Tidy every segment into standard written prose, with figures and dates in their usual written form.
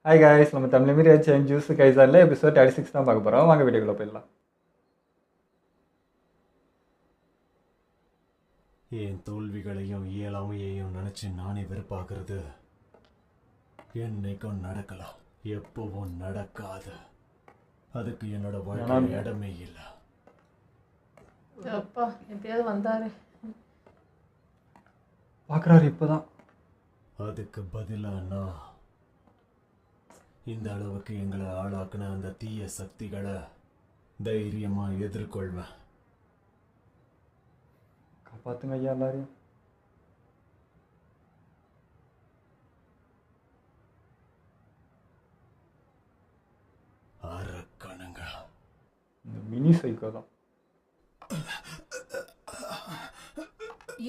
Hi guys, நம்ம தமிழ் மீறி change juice கைஸானில் episode 36 தான் பார்க்க போகிறோம். வாங்க வீடியோக்குள்ளே போயிடலாம். என் தோல்விகளையும் இயலாமையையும் நினச்சி நானே வெறுப்பாகிறது என்னைக்கும் நடக்கலாம், எப்பவும் நடக்காது. அதுக்கு என்னோட வாழ்க்கை இடமே இல்லை. அப்பா எப்பயாவது வந்தாரு பார்க்குறாரு இப்போதான். அதுக்கு பதிலாக நான் இந்த அளவுக்கு எங்களை ஆளாக்குன அந்த தீய சக்திகளை தைரியமாக எதிர்கொள்வேன். காப்பாற்றுங்க ஐயா எல்லாரையும். அரக்கணுங்க. இந்த மினி சைக்கோ தான்.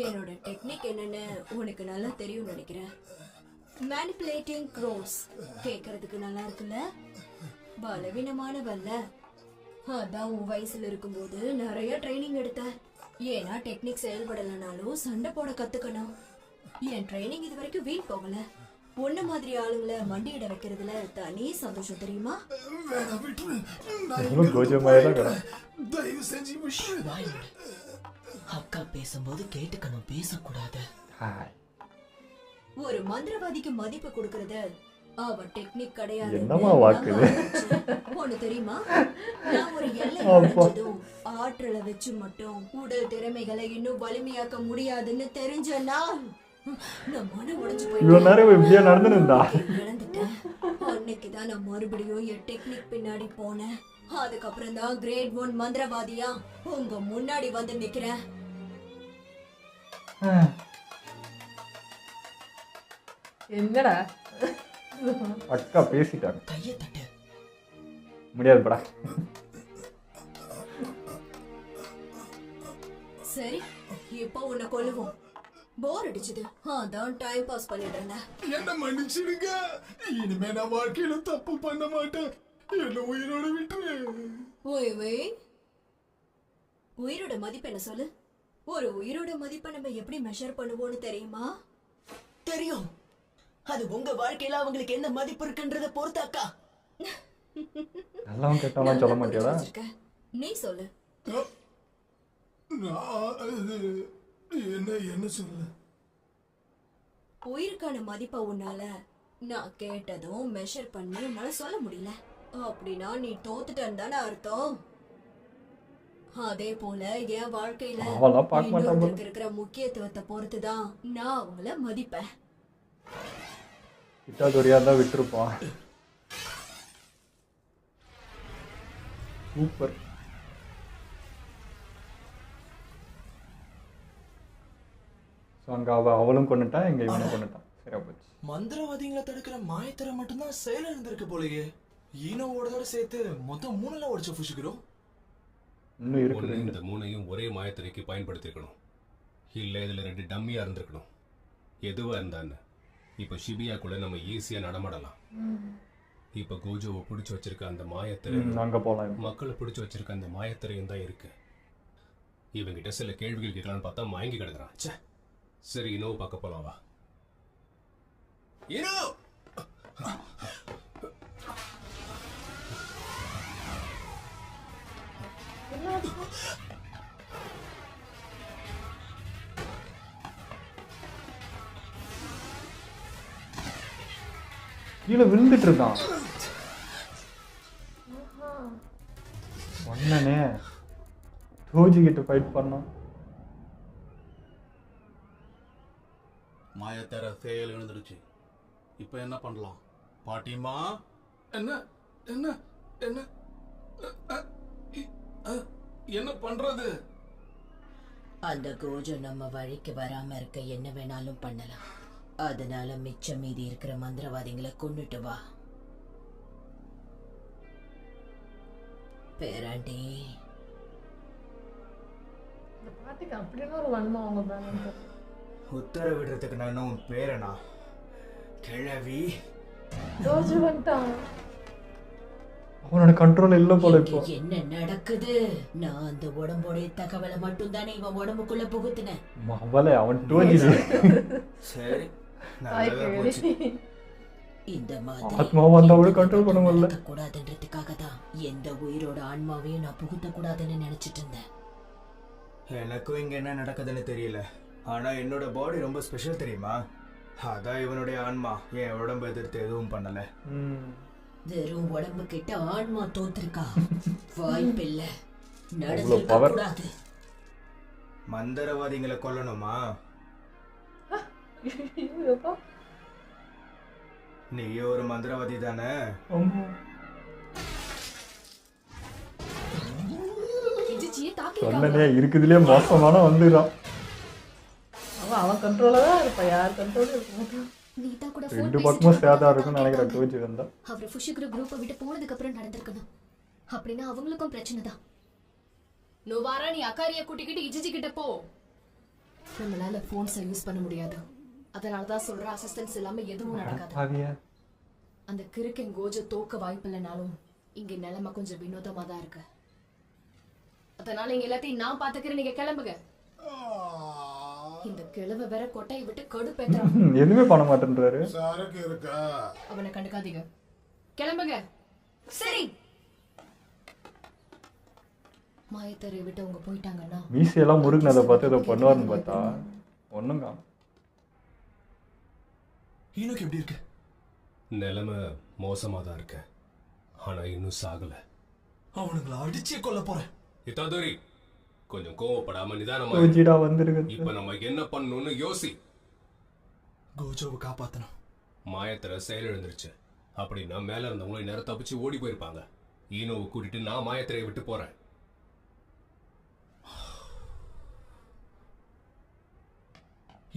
என்னோட டெக்னிக் என்னன்னு உனக்கு நல்லா தெரியும் நினைக்கிறேன். மேனிப்புலேட்டிங் க்ரோஸ் கேட்கறதுக்கு நல்லா இருக்குல்ல? பலவீனமானவல்ல. அதான் உன் வயசுல இருக்கும்போது நிறைய ட்ரைனிங் எடுத்த. ஏன்னா டெக்னிக் செயல்படலைனாலும் சண்டை போட கத்துக்கணும். என் ட்ரைனிங் இது வரைக்கும் வீண் போகல. உன்ன மாதிரி ஆளுங்களை மண்டியிட வைக்கிறதுல தனி சந்தோஷம் தெரியுமா? அக்கா பேசும்போது கேட்டுக்கணும், பேசக்கூடாது. ஒரு மந்திரவாதிக்கு மதிப்பு கொடுக்கறது அவ டெக்னிக் கிடையாது. என்னமா வாக்குது? ஒண்ணு தெரியுமா, நான் ஒரு எல்லை அடைஞ்சதும் ஆற்றலை வச்சு மட்டும் உடல் திறமைகளை இன்னும் வலிமையாக்க முடியாதுன்னு தெரிஞ்சனா நான் மனம் உடைஞ்சு இழந்துட்டேன். அன்னைக்குதான் நான் மறுபடியும் என் டெக்னிக் பின்னாடி போனேன். அதுக்கப்புறம் தான் கிரேட் 1 மந்திரவாதியா உங்க முன்னாடி வந்து நிக்கிறேன். என்னடா அக்கா பேசிட்டாங்க. கையை தட்டு. முடியாதுப்படா. சரி, இப்போ உன்னை கொல்லுவோம். போர் அடிச்சது, அதான் டைம் பாஸ் பண்ணிட்டு இருந்தேன். என்ன மன்னிச்சிடுங்க. இனிமே நான் வாழ்க்கையில தப்பு பண்ண மாட்டேன். என்ன உயிரோட விட்டுரு. ஓய் உயிரோட மதிப்பு என்ன சொல்லு? ஒரு உயிரோட மதிப்பை நம்ம எப்படி மெஷர் பண்ணுவோம்னு தெரியுமா? தெரியும். அது உங்க வாழ்க்கையில அவங்களுக்கு என்ன மதிப்பு இருக்குன்றத பொறுத்தாக்கா. நல்லவன் கெட்டவன் சொல்ல மாட்டியாடா? நீ சொல்லு. என்ன சொல்லு? உயிருக்கான மதிப்பை உன்னால நான் கேட்டதும் மெஷர் பண்ணி உன்னால சொல்ல முடியல அப்படின்னா நீ தோத்துட்டேன்னு தானே அர்த்தம். அதே போல என் வாழ்க்கையில இன்னொருத்தருக்கு இருக்கிற முக்கியத்துவத்தை பொறுத்துதான் நான் அவங்கள மதிப்பேன். கிட்டாதுரியா தான் விட்டுருப்பான். சூப்பர். ஸோ அங்கே அவளும் கொண்டுட்டான், இங்கே இவனும் கொண்டுட்டான். சரியா போச்சு. மந்திரவாதிகளை தடுக்கிற மாயத்தரை மட்டும்தான் செயல் இருந்திருக்கு போலயே. ஈனோவோட சேர்த்து மொத்தம் 3 உடைச்சு புஷிக்கிறோம். இன்னும் இருக்குது. இந்த 3ஐயும் ஒரே மாயத்திரைக்கு பயன்படுத்திருக்கணும். இல்லை இதில் 2 டம்மியாக இருந்திருக்கணும். எதுவாக இருந்தான்னு இப்போ ஷிபியாக்குள்ள நம்ம ஈஸியாக நடமாடலாம். இப்போ கோஜோவை பிடிச்சி வச்சிருக்க அந்த மாயத்திரை அங்கே போகலாம். மக்களை பிடிச்சி வச்சிருக்க அந்த மாயத்திரையும் தான் இருக்கு. இவங்கிட்ட சில கேள்விகள் கேட்கலான்னு பார்த்தா மயங்கி கிடக்குறான். சரி, இனோவை பார்க்க போலாம் வா. இனோ கீழே விழுந்துட்டு இருக்கான். ஒன்னே தோஜி கிட்ட ஃபைட் பண்ணோம். மாயத்தர செயல் எழுந்துருச்சு. இப்போ என்ன பண்ணலாம் பாட்டிமா? என்ன என்ன என்ன என்ன பண்றது? அந்த கோஜோ நம்ம வழிக்கு வராம இருக்க என்ன வேணாலும் பண்ணலாம். அதனால மிச்சம் மீதி இருக்கிற மந்திரவாதிகளை கொண்டுட்டு வா. பேராண்டி, இந்த பாட்டுக்கு அப்படின்னு ஒரு வன்மை அவங்க பேரண்ட். உத்தரவிடுறதுக்கு நான் இன்னும் பேரனா கிழவி? ரோஜு வந்துட்டான். அவனோட கண்ட்ரோல் இல்லை போல. இப்போ என்ன நடக்குது? நான் அந்த உடம்போட தகவலை மட்டும் தானே இவன் உடம்புக்குள்ள புகுத்தினேன். அவன் டோஜி. சரி, தாய் கேள்வி. இந்த ஆத்மாவை வந்தவளை control பண்ண முடியல. கூடாதுன்றதுக்காக தான் எந்த உயிரோட ஆன்மாவையும் நான் புகுத்த கூடாதுன்னு நினைச்சிட்டு இருந்தேன். எனக்கும் இங்க என்ன நடக்குதுன்னு தெரியல. ஆனா என்னோட பாடி ரொம்ப ஸ்பெஷல் தெரியுமா? அதான் இவனுடைய ஆன்மா என் உடம்பு எதிர்த்து எதுவும் பண்ணல. வெறும் உடம்பு கிட்ட ஆன்மா தோத்துருக்கா? வாய்ப்பில்ல. power. நடந்திருக்க கூடாது. மந்திரவாதிகளை கொல்லணுமா? எப்பா நீயே ஒரு மந்திரவாதி தானே? சொன்னனே இருக்குதுலயே மோசமான வந்துறான். அவன் கண்ட்ரோல தான் இருப்பா, யார் கண்ட்ரோலும் இருக்க மாட்டான். நீதா கூட ரெண்டு பக்கமும் சேதா இருக்கும்னு நினைக்கிறேன் கோஜி வந்தா. அவர் ஃபுஷிகுரு குரூப்பை விட்டு போனதுக்கு அப்புறம் நடந்திருக்கணும். அப்படின்னா அவங்களுக்கும் பிரச்சனை தான். நோவாரா, நீ அக்காரிய கூட்டிக்கிட்டு இஜிஜி கிட்ட போ. நம்மளால போன்ஸை யூஸ் பண்ண முடியாது. அதனால தான் சொல்ற அசிஸ்டன்ஸ் இல்லாம எதுவும் நடக்காது. ஆவியா அந்த கிறுக்கன் கோஜ தோக்க வாய்ப்பில்லைனாலும் இங்க நிலைமை கொஞ்சம் வினோதமா தான் இருக்கு. அதனால இங்க எல்லாத்தையும் நான் பாத்துக்கிறேன், நீங்க கிளம்புங்க. இந்த கிழவை வேற கொட்டையை விட்டு கடுப்பேத்துறான். எதுவுமே பண்ண மாட்டேன்றாரு. சரக்கு இருக்கா? அவனை கண்டுக்காதீங்க, கிளம்புங்க. சரி. மாயத்தரை விட்டு அவங்க போயிட்டாங்கன்னா மீசையெல்லாம் முருகனதை பார்த்து இதை பண்ணுவார்னு பார்த்தா ஒன்றும் காணும். ஈனோக்கு எப்படி இருக்கு? நிலைமை மோசமா தான் இருக்கு. ஆனா இன்னும் சாகல. அவனுங்களை அடிச்சே கொல்ல போறேன். இத்தாதுரி, கொஞ்சம் கோவப்படாம நிதானமா. கோஜிடா வந்திருக்கு. இப்ப நம்ம என்ன பண்ணணும்னு யோசி. கோஜோவை காப்பாத்தணும். மாயத்திர செயலிழந்துருச்சு. அப்படின்னா மேல இருந்தவங்களும் நேரம் தப்பிச்சு ஓடி போயிருப்பாங்க. ஈனோவை கூட்டிட்டு நான் மாயத்திரையை விட்டு போறேன்.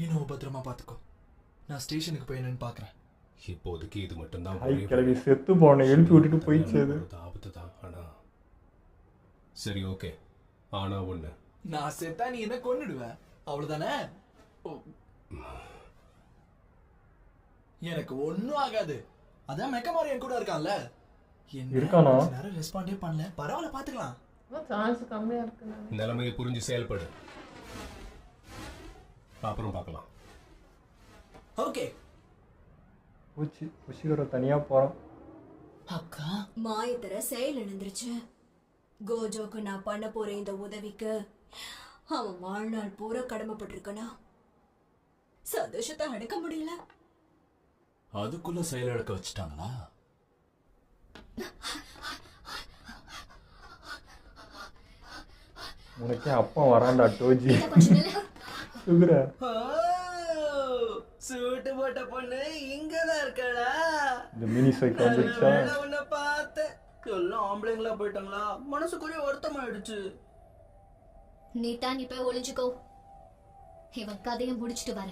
ஈனோவை பத்திரமா பாத்துக்கோ. நான் ஸ்டேஷனுக்கு போய் என்னன்னு பாக்குறேன். இப்போதைக்கு இது மட்டும்தான் கிளவி செத்து போன எழுப்பி விட்டுட்டு போயிடுச்சு. ஆபத்து தான். ஆனா சரி, ஓகே. ஆனா ஒண்ணு, நான் செத்தா நீ என்ன கொன்னுடுவ, அவ்வளவுதானே? எனக்கு ஒண்ணும் ஆகாது. அதான் மெக்கமாரி என் கூட இருக்கான்ல. இருக்கானா? நேரம் ரெஸ்பாண்டே பண்ணல. பரவாயில்ல, பாத்துக்கலாம். சான்ஸ் கம்மியா இருக்கு. நிலைமையை புரிஞ்சு செயல்படு. அப்புறம் பார்க்கலாம். ஓகே. உஷிகர தனியா போறான். அக்கா, மாயத்தர செயல் இழந்துருச்சு. கோஜோக்கு நான் பண்ண போற இந்த உதவிக்கு அவன் வாழ்நாள் பூரா கடமைப்பட்டிருக்கனா. சந்தோஷத்தை அடக்க முடியல. அதுக்குள்ள செயலிழக்க வச்சுட்டாங்களா? உனக்கே அப்பா வரான்டா டோஜி. சுகுர சூட்டு போட்ட பொண்ணு இங்கதான் இருக்கடா. இந்த மினி சைக்கிள் வந்துச்சா? உன்னை பார்த்தேன். எல்லாம் ஆம்பளைங்களா போயிட்டாங்களா? மனசுக்குரிய வருத்தம் ஆயிடுச்சு. நீ தான் இப்ப ஒளிஞ்சுக்கோ. இவன் கதையை முடிச்சிட்டு வர.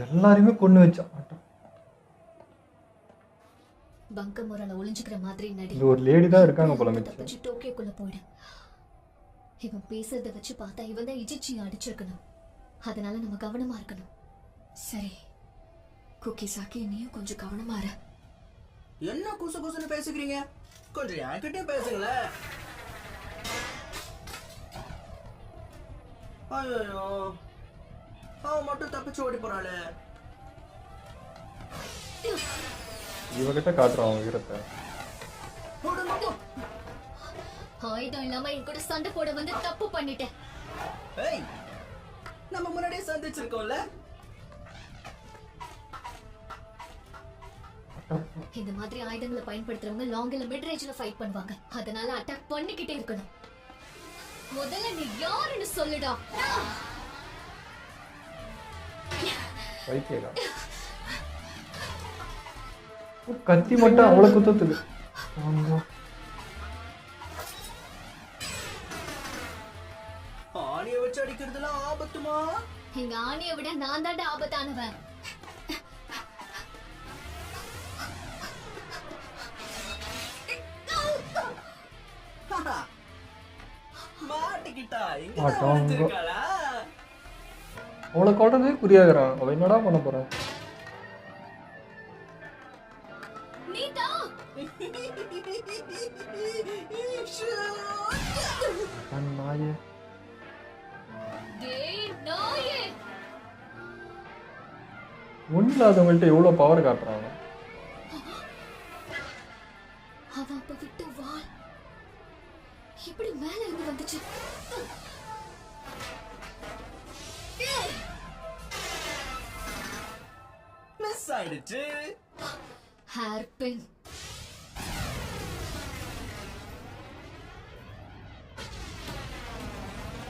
எல்லாரையுமே கொண்டு வச்சான். பங்க முறையில ஒளிஞ்சுக்கிற மாதிரி நடி. இது ஒரு லேடி தான் இருக்காங்க போல மிச்சம். தப்பிச்சு டோக்கியோக்குள்ள போயிடு. இவன் பேசுறத வச்சு பார்த்தா இவன் தான் இஜிச்சியை அடிச்சிருக்கணும். அதனால நம்ம கவனமா இருக்கணும். சரி, குக்கி சாக்கி, நீயும் கொஞ்சம் கவனமா இரு. என்ன குசு குசுன்னு பேசுகிறீங்க? கொஞ்சம் என்கிட்டே பேசுங்களேன். ஐயோ, அவன் மட்டும் தப்பிச்சு ஓடி போறாளே. இவகிட்ட காட்டுறான் அவன் வீரத்தை. ஆயுதம் இல்லாம என் கூட சண்டை போட வந்து தப்பு பண்ணிட்டேன். ஏய், நம்ம முன்னாடியே சந்திச்சிருக்கோம்ல. இந்த மாதிரி ஆயுதங்களை பயன்படுத்துறவங்க லாங்ல மிட் ரேஞ்ச்ல ஃபைட் பண்ணுவாங்க. அதனால அட்டாக் பண்ணிக்கிட்டே இருக்கணும். முதல்ல நீ யாருன்னு சொல்லுடா. வைக்கேடா. கத்தி மட்டும் அவ்வளவு குத்தத்துக்கு. ஆணிய வச்சு அடிக்கிறதுலாம் ஆபத்துமா? எங்க ஆணியை விட நான் தாண்ட ஆபத்தானவன். மாட்டிக்கிட்டா. அவளை கொண்டதே புரியாகிறான். அவன் என்னடா பண்ண போறான்? டேய் நாய், ஒன்றும் இல்லாதவங்கள்ட்ட எவ்வளோ பவர் காட்டுறாங்க. அவன் அப்ப விட்டு வாள் எப்படி மேல இருந்து வந்துச்சு? மிஸ் ஆயிடுச்சு. ஹேர் பின்.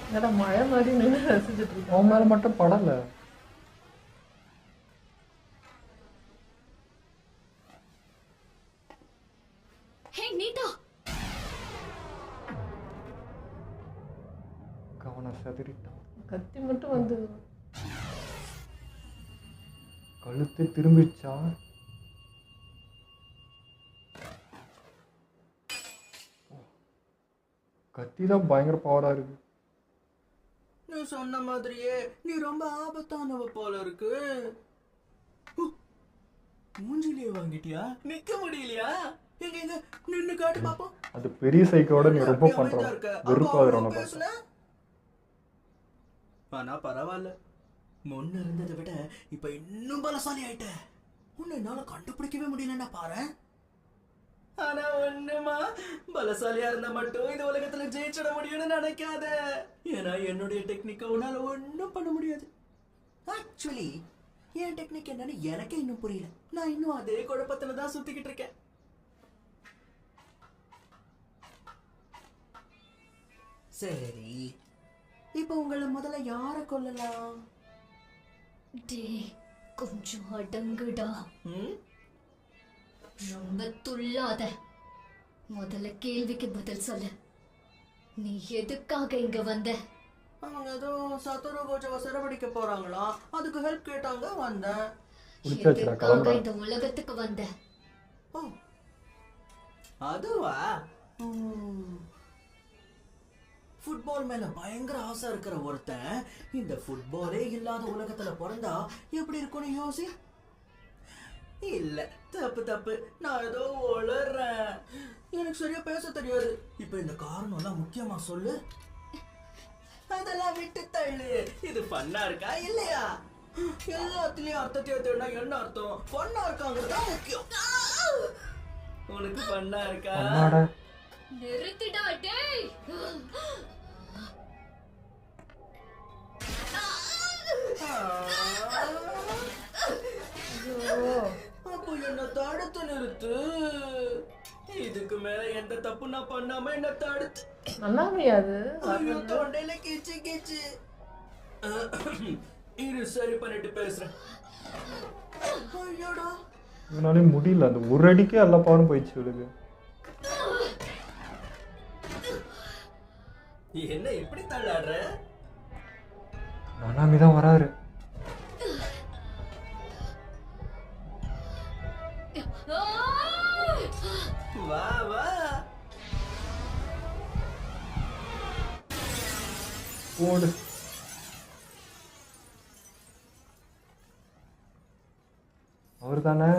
என்னடா மழை மாதிரி நின்று ரசிச்சுட்டு இருக்கோம். அவன் மேலே மட்டும் படலை. ஹே நீதா, கவனம் செதறிட்டான். கத்தி மட்டும் வந்து கழுத்து திரும்பிச்சா. கத்தி தான் பயங்கர பவராக இருக்கு. நீ சொன்ன மாதிரியே நீ ரொம்ப ஆபத்தானவ போல இருக்கு. மூஞ்சிலேயே வாங்கிட்டியா? நிக்க முடியலையா? எங்க எங்க நின்னு காட்டு பாப்போம். அது பெரிய சைக்கோட நீ ரொம்ப பண்ற வெறுப்பாகிறவன பார்த்து. பேசுன ஆனா பரவாயில்ல, முன்ன இருந்ததை விட இப்ப இன்னும் பலசாலி ஆயிட்ட. உன்னை என்னால கண்டுபிடிக்கவே முடியலன்னா பாரு. ஆனா ஒண்ணுமா, பலசாலியா இருந்தா மட்டும் இந்த உலகத்துல ஜெயிச்சிட முடியும்னு நினைக்காத. ஏன்னா என்னுடைய டெக்னிக்க உன்னால ஒண்ணும் பண்ண முடியாது. ஆக்சுவலி என் டெக்னிக் என்னன்னு எனக்கே இன்னும் புரியல. நான் இன்னும் அதே குழப்பத்துல தான் சுத்திக்கிட்டு இருக்கேன். சரி, இப்ப உங்களை முதல்ல யார கொல்லலாம்? டே கொஞ்சம் அடங்குடா. ரொம்ப துள்ளாத. முதல்ல கேள்விக்கு பதில் சொல்லு. நீ எதுக்காக இங்க வந்த? அவங்க ஏதோ சத்துரு கோச்சவ சிறவடிக்க போறாங்களா, அதுக்கு ஹெல்ப் கேட்டாங்க, வந்தேன். எதுக்காக இந்த உலகத்துக்கு வந்த? ஓ அதுவா? ஃபுட்பால் மேல பயங்கர ஆசை இருக்கிற ஒருத்தன் இந்த ஃபுட்பாலே இல்லாத உலகத்துல பிறந்தா எப்படி இருக்கும்னு யோசி. இல்ல, தப்பு தப்பு, நான் ஏதோ உளறேன். எனக்கு சரியா பேச தெரியாது. இப்ப இந்த காரணம் எல்லாம் முக்கியமா சொல்லு. அதெல்லாம் விட்டு தள்ளு. இது பண்ணா இருக்கா இல்லையா? எல்லாத்துலயும் அர்த்தத்தையே தேடினா என்ன அர்த்தம்? பண்ணா இருக்காங்கிறது தான் முக்கியம். உனக்கு பண்ணா இருக்கா? நிறுத்திடா டேய். அப்போ என்ன தடுத்து நிறுத்து. இதுக்கு மேல எந்த தப்பு நான் பண்ணாம என்ன தடுத்து. நல்லா முடியாது. ஐயோ, தொண்டையில கீச்சு கீச்சு. இரு, சரி பண்ணிட்டு பேசுறேன். ஐயோடா, இதனாலே முடியல. அந்த ஒரு அடிக்கே எல்லா பவரும் போயிடுச்சு இவளுக்கு. என்ன இப்படி தள்ளாடுற? நனாமி தான் வராரு. வா வா. ஓடு. அவர் தானே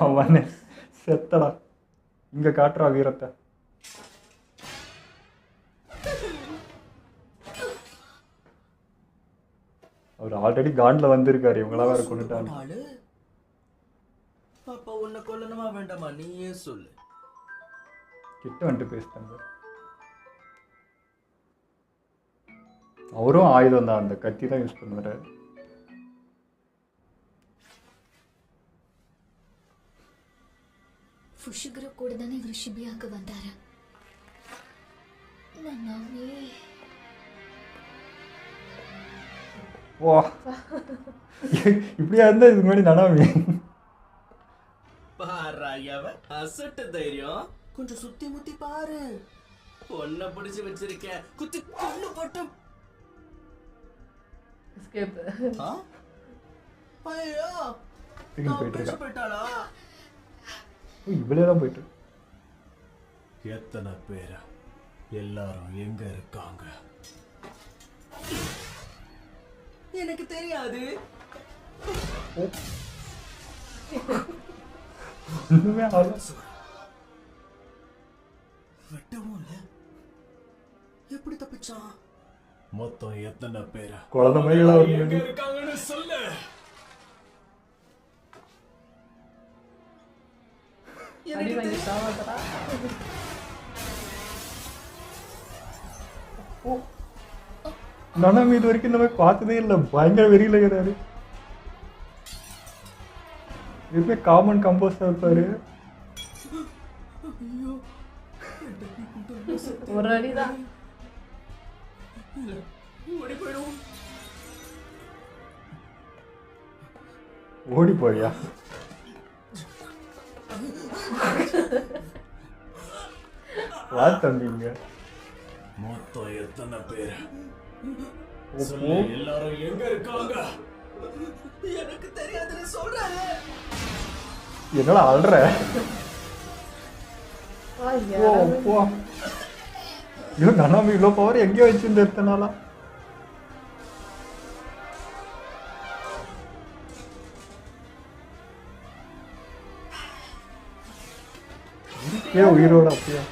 அவனே செத்தடா. இங்க காட்டுறா வீரத்தை. அவர் ஆல்ரெடி காண்ட்ல வந்திருக்காரு. இவங்களா வேற கொண்டுட்டாங்க. அப்ப உன்னை கொல்லணுமா வேண்டாமா நீயே சொல்லு. கிட்ட வந்துட்டு பேசிட்டாங்க. அவரும் ஆயுதம் தான், அந்த கத்தி தான் யூஸ் பண்ணுவாரு. ஃபுஷிகர கூட தானே இவர் ஷிபியாக்கு வந்தாரு. நனாமி வா, இப்படியா இருந்தா இதுக்கு முன்னாடி நனாமி. பாராயவ அசட்டு தைரியம். கொஞ்சம் சுத்தி முத்தி பாரு. பொண்ணை பிடிச்சு வச்சிருக்க. குத்தி கொண்டு போட்டு. எஸ்கேப். ஐயோ, திரும்பி போயிட்டு இருக்கா. போயிட்டாளா? இவளே தான் போயிட்டு. எத்தனை பேர், எல்லாரும் எங்க இருக்காங்க? எனக்கு தெரியாது. ஒண்ணுமே ஆகல. வெட்டவும் இல்ல. எப்படி தப்பிச்சான்? மொத்தம் எத்தனை பேர்? குழந்தை மாதிரிலாம் எங்க வருது. இருக்காங்கன்னு சொல்லு. அடி வாங்கி சாவாதடா. நானும் இது வரைக்கும் இந்த மாதிரி பார்த்ததே இல்லை. பயங்கர வெறியில் இருக்கிறாரு. இதுவே காமன் கம்போஸ்டா இருப்பாரு. ஒரு அடிதான். ஓடி போயிடும். ஓடி போயா? வா தம்பிங்க. மொத்தம் எத்தனை பேர்? ஓ, சொல்லு, எல்லாரும் எங்க இருக்காங்க? எனக்கு தெரியாதுன்னு சொல்றாரு. என்னடா அல்ற? வா, ஓ யாராவது போ. ஐயோ நானும் இவ்வளோ பவர் எங்கேயோ வச்சிருந்த எத்தனாலா? ஏன் உயிரோட அப்படியா?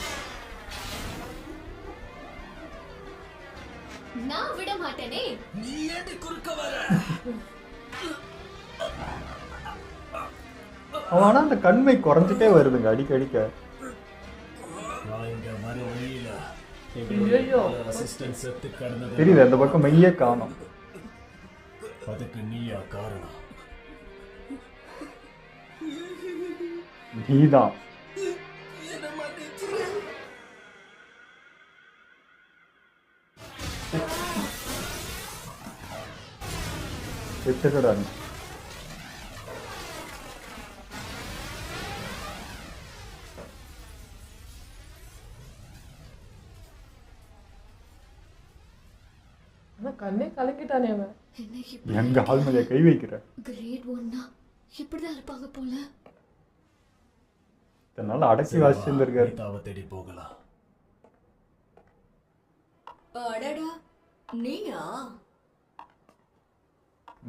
நான் விட மாட்டேனே. நீ ஏண்டி குறுக்க வர? அவன் ஆனா அந்த கண்மை குறைஞ்சிட்டே வருதுங்க அடிக்க அடிக்க. நான் இங்க வர வழியில ஐயையோ. அசிஸ்டன்ட் செத்து கிடந்தது. தெரியுது அந்த பக்கம் மையே காணோம். அதுக்கு நீயா காரணம்? நீதான். என்ன மன்னிச்சிரு. செத்துக்கடா நீ. ஆனா கண்ணே கலக்கிட்டானே அவன். என்ன எங்க ஆள் மேலே கை வைக்கிற? கிரேட் 1 இப்படிதான் இருப்பாங்க போல. இதனால அடக்கி வாசிச்சிருந்திருக்காரு. கீதாவை தேடி போகலாம். அடடா, நீயா?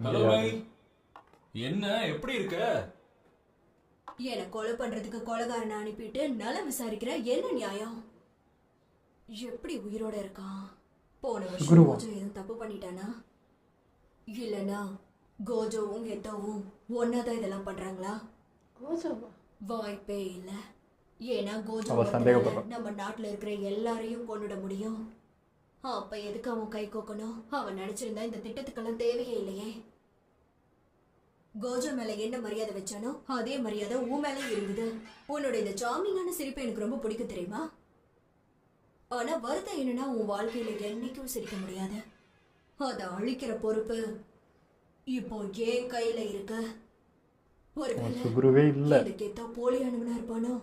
ஹலோ பாய், என்ன எப்படி இருக்க? என்னை கொலை பண்றதுக்கு கொலைகாரனை அனுப்பிட்டு நலம் விசாரிக்கிற என்ன நியாயம்? எப்படி உயிரோட இருக்கான்? போன வருஷம் குருவா. கோஜோ எதுவும் தப்பு பண்ணிட்டானா? இல்லனா கோஜோவும் கெத்தோவும் ஒன்னாதான் இதெல்லாம் பண்றாங்களா? கோஜாவா? வாய்ப்பே இல்ல. ஏன்னா கோஜோ அவ சந்தேகப்படுறான். நம்ம நாட்டுல இருக்கிற எல்லாரையும் கொன்னுட முடியும். அப்ப எதுக்கு அவன் கை கோக்கணும்? அவன் நினைச்சிருந்தா இந்த திட்டத்துக்கெல்லாம் தேவையே இல்லையே. கோஜோ மேல என்ன மரியாதை வச்சானோ அதே மரியாதை உன் மேல இருந்தது. உன்னோட இந்த சாமிங்கான சிரிப்பு எனக்கு ரொம்ப பிடிக்கும் தெரியுமா? ஆனா வருத்தம் என்னன்னா உன் வாழ்க்கையில என்னைக்கும் சிரிக்க முடியாது. அதை அழிக்கிற பொறுப்பு இப்போ ஏன் கையில இருக்கு. சுகுருவே இல்ல. இதுக்கு ஏத்தா போலியானவனா இருப்பானோ?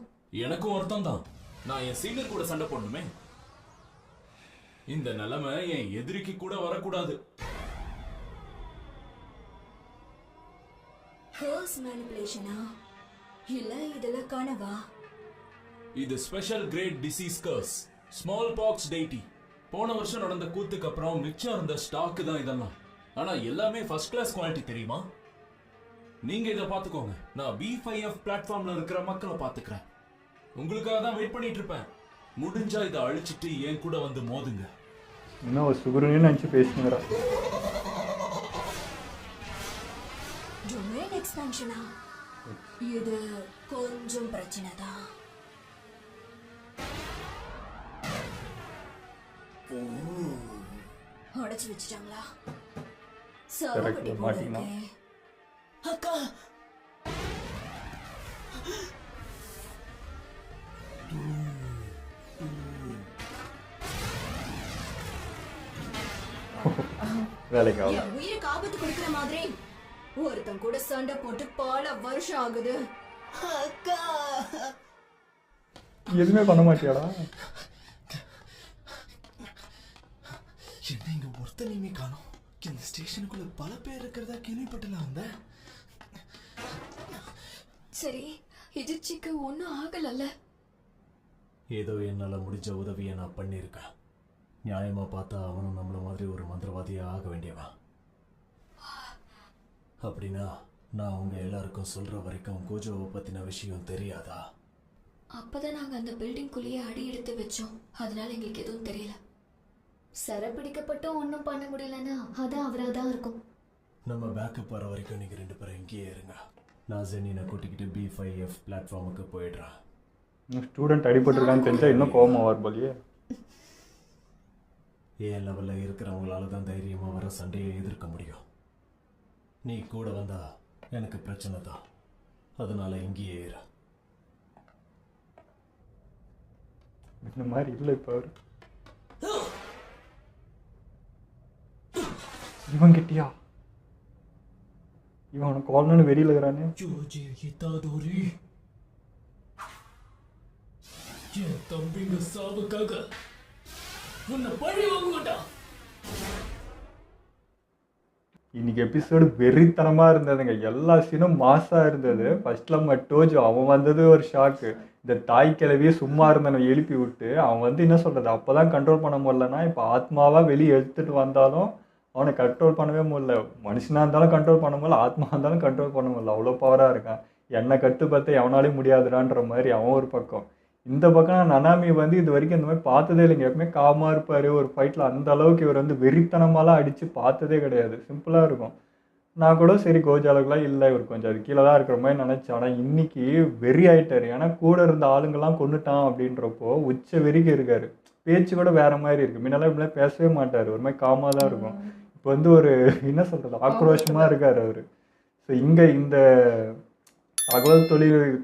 எனக்கும் வருத்தம் தான். நான் என் சீனியர் கூட சண்டை போடணுமே. இந்த நிலைமை என் எதிரிக்கு கூட வரக்கூடாது. ஹர்ஸ் மேனிபுலேஷனா? இல்ல இதெல்லாம் கனவா? இது special great diseases curse, small box டெய்டி. போன வருஷம் நடந்த கூத்துக்கு அப்புறம் மிச்சம் இருந்த ஸ்டாக் தான் இதெல்லாம். ஆனா எல்லாமே ஃபர்ஸ்ட் கிளாஸ் குவாலிட்டி தெரியுமா? நீங்க இதை பாத்துக்கோங்க. நான் B5F பிளாட்ஃபார்ம்ல இருக்கிற மக்களை பாத்துக்கிறேன். உங்களுக்காக தான் வெயிட் பண்ணிட்டு இருப்பேன். முடிஞ்சா இதை அழிச்சிட்டு என் கூட வந்து மோதுங்க. இன்னும் ஒரு சுகுருன்னு நினைச்சு பேசுங்கிறா. டொமைன் எக்ஸ்பான்ஷனா? இது கொஞ்சம் பிரச்சனை தான். உடைச்சு வச்சிட்டாங்களா? சவப்பட்டி போல மாட்டினா. இருக்கே. அக்கா, வேலைக்கு ஆகும். என் உயிருக்கு ஆபத்து கொடுக்கிற மாதிரி ஒருத்தன் கூட சண்டை போட்டு பல வருஷம் ஆகுது. அக்கா. எதுவுமே பண்ண மாட்டியாடா? என்ன இங்க ஒருத்தனையுமே காணோம். இந்த ஸ்டேஷனுக்குள்ள பல பேர் இருக்கிறதா கேள்விப்பட்டல வந்த. சரி, எதிர்ச்சிக்கு ஒன்னும் ஆகலல்ல. ஏதோ என்னால முடிஞ்ச உதவியை நான் பண்ணியிருக்கேன். நியாயமா பார்த்தா அவனும் நம்மள மாதிரி ஒரு மந்திரவாதியா ஆக வேண்டியவன். அப்படின்னா நான் உங்க எல்லாருக்கும் சொல்ற வரைக்கும் கோஜோவை பத்தின விஷயம் தெரியாதா? அப்பதான் நாங்க அந்த பில்டிங்குள்ளேயே அடி எடுத்து வச்சோம். அதனால எங்களுக்கு எதுவும் தெரியல. சரப்பிடிக்கப்பட்டும் ஒன்றும் பண்ண முடியலன்னா அது அவராக தான் இருக்கும். நம்ம பேக்கப் வர வரைக்கும் நீங்கள் 2 பேரும் இங்கேயே இருங்க. நான் ஜெனினை கூட்டிக்கிட்டு B5F பிளாட்ஃபார்முக்கு போயிடுறேன். ஸ்டூடெண்ட் அடிபட்டிருக்கான்னு தெரிஞ்சா இன்னும் கோபமாக வரும் போலியே. ஏன் லெவலில் இருக்கிறவங்களால தான் தைரியமாக வர சண்டையை எதிர்க்க முடியும். நீ கூட வந்தா எனக்கு பிரச்சனை தான். அதனால இங்கேயே இரு. இந்த மாதிரி இல்லை இப்போ அவர். இவன் கிட்டியா இவன் உனக்கு கால்னு வெறியில் இருக்கிறானே. ஜோஜி ஹிதாதோரி, என் தம்பிங்க சாவுக்காக உன்னை பழி வாங்குவடா. இன்னைக்கு எபிசோடு வெறித்தனமா இருந்ததுங்க. எல்லா சீனும் மாசா இருந்தது. ஃபர்ஸ்ட்ல நம்ம டோஜோ அவன் வந்தது ஒரு ஷாக்கு. இந்த தாய் கிழவியே சும்மா இருந்தவனை எழுப்பி விட்டு அவன் வந்து என்ன சொல்றது அப்பதான் கண்ட்ரோல் பண்ண முடியலன்னா இப்போ ஆத்மாவா வெளியே எடுத்துட்டு வந்தாலும் அவனை கண்ட்ரோல் பண்ணவே முடியல. மனுஷனா இருந்தாலும் கண்ட்ரோல் பண்ண முடியல, ஆத்மா இருந்தாலும் கண்ட்ரோல் பண்ண முடியல. அவ்வளோ பவராக இருக்கான். என்னை கட்டுப்பத்த எவனாலையும் முடியாதுடான்ற மாதிரி அவன் ஒரு பக்கம். இந்த பக்கம் நனாமி வந்து இது வரைக்கும் இந்த மாதிரி பார்த்ததே இல்லைங்க. எப்பவுமே காமாக இருப்பார். ஒரு ஃபைட்டில் அந்த அளவுக்கு இவர் வந்து வெறித்தனமாலாம் அடித்து பார்த்ததே கிடையாது. சிம்பிளாக இருக்கும். நான் கூட சரி கோஜ் அளவுக்குலாம் இல்லை, இவர் கொஞ்சம் அது கீழே தான் இருக்கிற மாதிரி நினச்சேன். ஆனால் இன்னைக்கு வெறி ஆகிட்டார். ஏன்னா கூட இருந்த ஆளுங்கெல்லாம் கொண்டுட்டான் அப்படின்றப்போ உச்ச வெறிக்கு இருக்கார். பேச்சு கூட வேற மாதிரி இருக்குது. முன்னெல்லாம் இப்படிலாம் பேசவே மாட்டார். ஒரு மாதிரி காமாக தான் இருக்கும். இப்போ வந்து ஒரு என்ன சொல்கிறது ஆக்ரோஷமாக இருக்கார் அவர். ஸோ இங்கே இந்த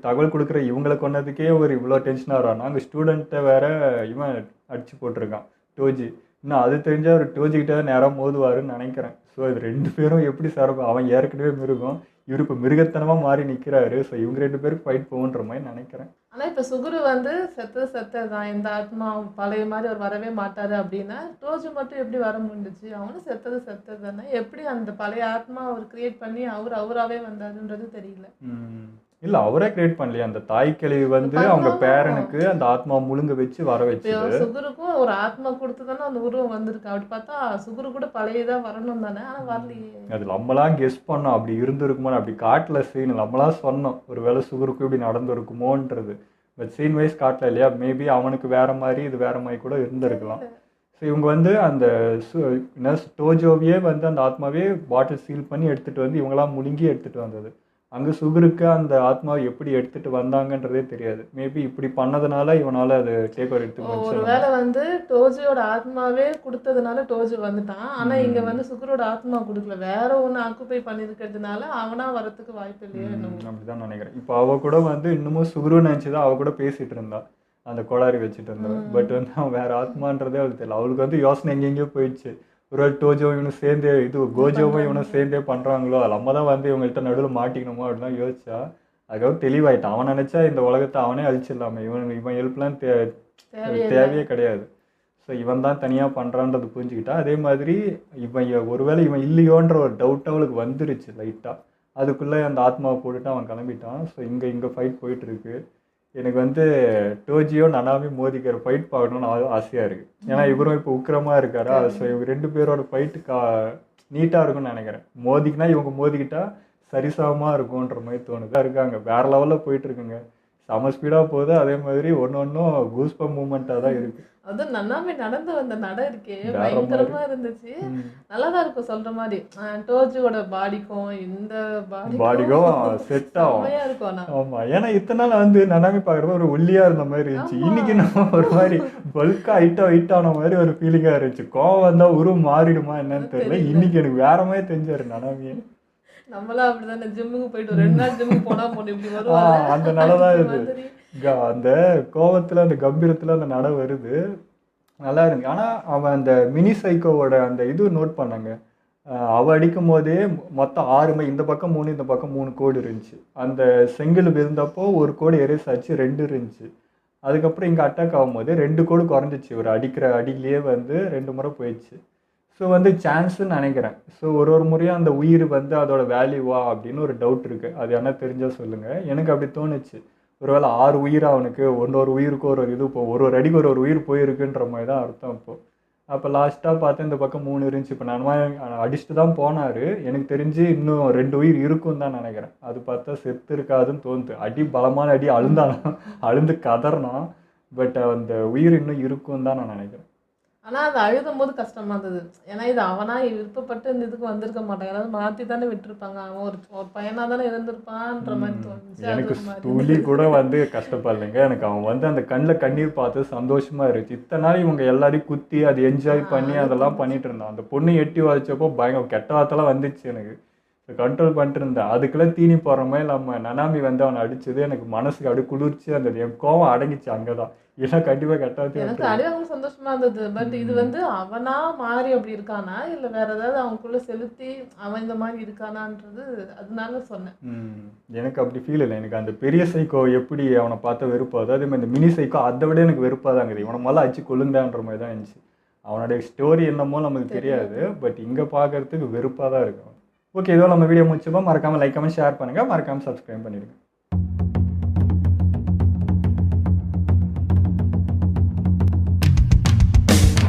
தகவல் கொடுக்குற இவங்களை கொண்டதுக்கே ஒரு இவ்வளோ டென்ஷனாக வரும். நாங்கள் ஸ்டூடெண்ட்டை வேற இவன் அடிச்சு போட்டிருக்கான் டோஜி. இன்னும் அது தெரிஞ்சால் அவர் டோஜிக்கிட்டே நேராக மோதுவாருன்னு நினைக்கிறேன். ஸோ இது 2 பேரும் எப்படி சார்பும் அவன் ஏற்கனவே மிருகம், இவர் இப்போ மிருகத்தனமாக மாறி நிற்கிறாரு. ஸோ இவங்க 2 பேருக்கு ஃபைட் போகுன்ற மாதிரி நினைக்கிறேன். ஆனால் இப்போ சுகுரு வந்து செத்த தான். இந்த ஆத்மா பழைய மாதிரி அவர் வரவே மாட்டார் அப்படின்னா டோஜி மட்டும் எப்படி வர முடிஞ்சிச்சு? அவனும் செத்தது தானே. எப்படி அந்த பழைய ஆத்மா அவர் கிரியேட் பண்ணி அவராகவே வந்தாருன்றது தெரியல. இல்லை அவரே கிரியேட் பண்ணலையே. அந்த தாய் கிழவி வந்து அவங்க பேரனுக்கு அந்த ஆத்மா முழுங்க வச்சு வர வச்சு சுகுருக்கும் ஒரு ஆத்மா கொடுத்து தானே அந்த உருவம் வந்திருக்கு. அப்படி பார்த்தா சுகுரு கூட பழையதா வரணும் தானே. ஆனால் வரலையே. அது நம்மளாம் கெஸ் பண்ணோம் அப்படி இருந்திருக்குமோ. அப்படி காட்டல சீன். நம்மளாம் சொன்னோம் ஒரு வேளை சுகுருக்கு இப்படி நடந்திருக்குமோன்றது. பட் சீன் வைஸ் காட்டல இல்லையா. மேபி அவனுக்கு வேற மாதிரி இது வேற மாதிரி கூட இருந்திருக்கலாம். ஸோ இவங்க வந்து அந்த டோஜோவையே வந்து அந்த ஆத்மாவே பாட்டில் சீல் பண்ணி எடுத்துகிட்டு வந்து இவங்களாம் முழுங்கி எடுத்துகிட்டு வந்தது. அங்கே சுகருக்கு அந்த ஆத்மாவை எப்படி எடுத்துகிட்டு வந்தாங்கன்றதே தெரியாது. மேபி இப்படி பண்ணதுனால இவனால் அது டேக் ஓவர் எடுத்துக்க. ஒரு வேளை வந்து டோஜியோட ஆத்மாவே கொடுத்ததுனால டோஜி வந்துட்டான். ஆனால் இங்கே வந்து சுகரோட ஆத்மா கொடுக்கல, வேற ஒன்று ஆக்குப்பை பண்ணியிருக்கிறதுனால அவனா வரத்துக்கு வாய்ப்பு இல்லையா? அப்படிதான் நினைக்கிறேன். இப்போ அவ கூட வந்து இன்னமும் சுகுரு நினச்சிதான் அவ கூட பேசிட்டு இருந்தா அந்த கோளாரி வச்சுட்டு இருந்தா. பட் வந்து அவன் வேற ஆத்மான்றதே அவளுக்கு தெரியல. அவளுக்கு வந்து யோசனை எங்கெங்கேயோ போயிடுச்சு. ஒருவேளை டோஜோ இவனும் சேர்ந்தே கோஜோவும் இவனும் சேர்ந்தே பண்ணுறாங்களோ, அது நம்ம தான் வந்து இவங்கள்ட்ட நடுவில் மாட்டிக்கணுமோ அப்படிலாம் யோசிச்சா அதுக்காக தெளிவாயிட்டான். அவன் நினச்சா இந்த உலகத்தை அவனே அழிச்சிடலாமே. இவன் ஹெல்ப்லாம் தேவையே கிடையாது. ஸோ இவன் தான் தனியாக பண்ணுறான்றது புரிஞ்சுக்கிட்டா. அதே மாதிரி ஒருவேளை இவன் இல்லையோன்ற ஒரு டவுட் அவளுக்கு வந்துருச்சு லைட்டாக. அதுக்குள்ளே அந்த ஆத்மாவை போட்டுட்டு அவன் கிளம்பிட்டான். ஸோ இங்கே ஃபைட் போயிட்டுருக்கு. எனக்கு வந்து டோஜியோ நனாமி மோதிக்கிற ஃபைட் பார்க்கணுன்னு ஆசையாக இருக்குது. ஏன்னா இவரும் இப்போ உக்கிரமாக இருக்காரா. ஸோ இவங்க 2 பேரோட ஃபைட்டு நீட்டாக இருக்கும்னு நினைக்கிறேன். மோதிக்கினா இவங்க மோதிக்கிட்டா சரிசமமாக இருக்கும்ன்ற மாதிரி தோணுது. இருக்காங்க வேற லெவலில் போயிட்டுருக்குங்க. செம ஸ்பீடாக போகுது. அதே மாதிரி ஒன்றும் கூஸ்பம் மூமெண்ட்டாக தான் இருக்குது. அதுவும் நன்னாமே நடந்து வந்த நட இருக்கே பயங்கரமா இருந்துச்சு. நல்லாதான் இருக்கும் சொல்ற மாதிரி. டோஜியோட பாடிக்கும் இந்த பாடிக்கும் செட் ஆகும். இருக்கும். ஆமா, ஏன்னா இத்தனை நாள் வந்து நன்னாமி பாக்குறப்ப ஒரு ஒல்லியா இருந்த மாதிரி இருந்துச்சு. இன்னைக்கு நம்ம ஒரு மாதிரி பல்கா ஹைட்டான மாதிரி ஒரு ஃபீலிங்கா இருந்துச்சு. கோவம் வந்தா உருவம் மாறிடுமா என்னன்னு தெரியல. இன்னைக்கு எனக்கு வேற மாதிரி தெரிஞ்சாரு நனாமியே. நம்மளாம் அப்படிதானே ஜிம்முக்கு போயிட்டு 2 நாள் ஜிம்முக்கு போனா போன இப்படி வருவாங்க. அந்த நடதான் இது. அந்த கோவத்துல அந்த கம்பீரத்துல அந்த நட வருது. நல்லா இருக்கு. ஆனா அவன் அந்த மினி சைக்கோவோட அந்த இது நோட் பண்ணாங்க. அவ அடிக்கும் போதே மொத்தம் 6 இந்த பக்கம் 3 இந்த பக்கம் 3 கோடு இருந்துச்சு. அந்த செங்கல் விழுந்தப்போ ஒரு கோடு எரேஸ் ஆச்சு, 2 இருந்துச்சு. அதுக்கப்புறம் இங்கே அட்டாக் ஆகும்போது 2 கோடு குறைஞ்சிச்சு. ஒரு அடிக்கிற அடியிலேயே வந்து 2 முறை போயிடுச்சு. ஸோ வந்து சான்ஸுன்னு நினைக்கிறேன். ஸோ ஒரு முறையும் அந்த உயிர் வந்து அதோட வேல்யூவா அப்படின்னு ஒரு டவுட் இருக்குது. அது என்ன தெரிஞ்சால் சொல்லுங்கள். எனக்கு அப்படி தோணுச்சு. ஒருவேளை 6 உயிர் அவனுக்கு ஒரு உயிருக்கு ஒரு இது இப்போ ஒரு அடிக்கு ஒரு உயிர் போயிருக்குன்ற மாதிரி தான் அர்த்தம். இப்போது அப்போ லாஸ்ட்டாக பார்த்தேன் இந்த பக்கம் 3 இருந்துச்சு. இப்போ நான் அடிச்சுட்டு தான் போனார். எனக்கு தெரிஞ்சு இன்னும் 2 உயிர் இருக்குன்னு தான் நினைக்கிறேன். அது பார்த்தா செத்து இருக்காதுன்னு தோணுது. அடி பலமான அடி அழுந்து கதறினான். பட் அந்த உயிர் இன்னும் இருக்குன்னு தான் நான் நினைக்கிறேன். ஆனா அது அழுதும் போது கஷ்டமா இருந்தது. ஏன்னா இது அவனா விருப்பப்பட்டு இந்த இதுக்கு வந்திருக்க மாட்டான். யாராவது மாத்தி தானே விட்டுருப்பாங்க. அவன் ஒரு பையனா தானே இருந்திருப்பான்ற மாதிரி தோணுச்சு. அது எனக்கு ஒரு மாதிரி துளி கூட வந்து கஷ்டப்படலைங்க. எனக்கு அவன் வந்து அந்த கண்ணில் கண்ணீர் பார்த்து சந்தோஷமா இருந்துச்சு. இத்தனை நாள் இவங்க எல்லாரையும் குத்தி அது என்ஜாய் பண்ணி அது அதெல்லாம் தோணுச்சு. பண்ணிட்டு இருந்தான். அந்த பொண்ணு எட்டி வச்சப்போ பயங்கர கெட்ட வார்த்தைலாம் வந்துச்சு எனக்கு. கண்ட்ரோல் பண்ணிட்டு இருந்தேன். அதுக்கெல்லாம் தீனி போடுற மாதிரி நம்ம நனாமி வந்து அவனை அடிச்சது எனக்கு மனசுக்கு அப்படியே குளிர்ச்சியாக இருந்தது. என் கோவம் அடங்கிச்சு அங்கே தான். இல்லை கண்டிப்பாக கெட்ட வார்த்தை எனக்கு விட்டுருவேன். அடிவாங்க சந்தோஷமா இருந்தது. பட் இது வந்து அவனா மாறி அப்படி இருக்கானா இல்ல வேற ஏதாவது அவனுக்குள்ள செலுத்தி அவன் இந்த மாதிரி இருக்கானான்றது அதனால சொன்னேன். எனக்கு அப்படி ஃபீல் இல்லை. எனக்கு அந்த பெரிய சைக்கோ எப்படி அவனை பார்த்த வெறுப்பாது, அதே மாதிரி இந்த மினி சைக்கோ அதை விட எனக்கு வெறுப்பாக தான் இருக்குது. இவனை முதல்ல அடிச்சு கொள்ளுங்கன்ற மாதிரி தான் இருந்துச்சு. அவனுடைய ஸ்டோரி என்னமோ நமக்கு தெரியாது. பட் இங்கே பார்க்கறதுக்கு வெறுப்பாக தான் இருக்கும். ஓகே, இதோ நம்ம வீடியோ முடிச்சப்போ மறக்காமல் லைக் கமெண்ட் ஷேர் பண்ணுங்கள், மறக்காமல் சப்ஸ்கிரைப் பண்ணிடுங்க.